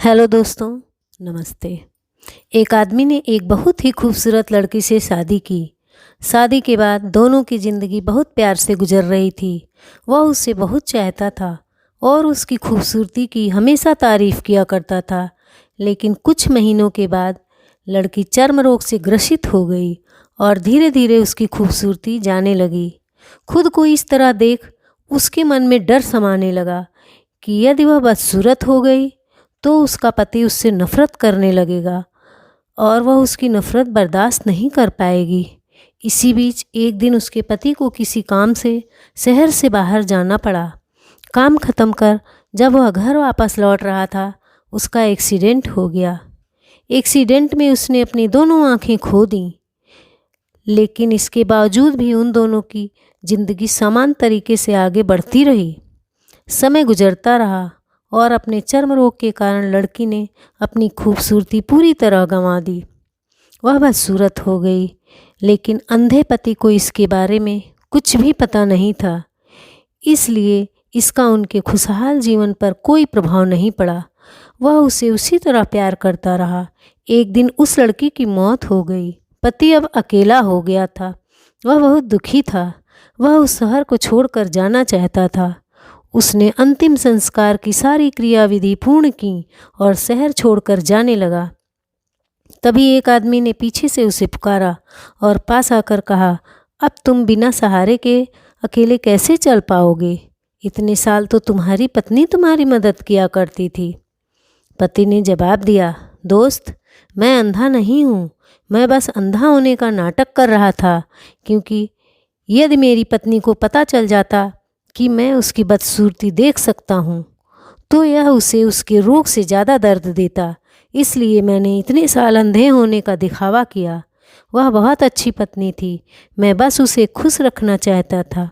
Hello दोस्तों, नमस्ते। एक आदमी ने एक बहुत ही खूबसूरत लड़की से शादी की। शादी के बाद दोनों की ज़िंदगी बहुत प्यार से गुजर रही थी। वह उसे बहुत चाहता था और उसकी खूबसूरती की हमेशा तारीफ़ किया करता था। लेकिन कुछ महीनों के बाद लड़की चर्म रोग से ग्रसित हो गई और धीरे धीरे उसकी खूबसूरती जाने लगी। खुद को इस तरह देख उसके मन में डर समाने लगा कि यदि वह बदसूरत हो गई तो उसका पति उससे नफ़रत करने लगेगा और वह उसकी नफ़रत बर्दाश्त नहीं कर पाएगी। इसी बीच एक दिन उसके पति को किसी काम से शहर से बाहर जाना पड़ा। काम ख़त्म कर जब वह घर वापस लौट रहा था, उसका एक्सीडेंट हो गया। एक्सीडेंट में उसने अपनी दोनों आँखें खो दीं। लेकिन इसके बावजूद भी उन दोनों की ज़िंदगी समान तरीके से आगे बढ़ती रही। समय गुजरता रहा और अपने चर्म रोग के कारण लड़की ने अपनी खूबसूरती पूरी तरह गंवा दी। वह बदसूरत हो गई, लेकिन अंधे पति को इसके बारे में कुछ भी पता नहीं था, इसलिए इसका उनके खुशहाल जीवन पर कोई प्रभाव नहीं पड़ा। वह उसे उसी तरह प्यार करता रहा। एक दिन उस लड़की की मौत हो गई। पति अब अकेला हो गया था। वह बहुत दुखी था। वह उस शहर को छोड़कर जाना चाहता था। उसने अंतिम संस्कार की सारी क्रियाविधि पूर्ण की और शहर छोड़कर जाने लगा। तभी एक आदमी ने पीछे से उसे पुकारा और पास आकर कहा, अब तुम बिना सहारे के अकेले कैसे चल पाओगे? इतने साल तो तुम्हारी पत्नी तुम्हारी मदद किया करती थी। पति ने जवाब दिया, दोस्त, मैं अंधा नहीं हूँ। मैं बस अंधा होने का नाटक कर रहा था, क्योंकि यदि मेरी पत्नी को पता चल जाता कि मैं उसकी बदसूरती देख सकता हूँ तो यह उसे उसके रोग से ज़्यादा दर्द देता। इसलिए मैंने इतने साल अंधे होने का दिखावा किया। वह बहुत अच्छी पत्नी थी। मैं बस उसे खुश रखना चाहता था।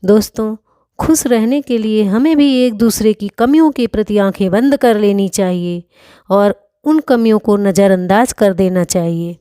दोस्तों, खुश रहने के लिए हमें भी एक दूसरे की कमियों के प्रति आंखें बंद कर लेनी चाहिए और उन कमियों को नज़रअंदाज कर देना चाहिए।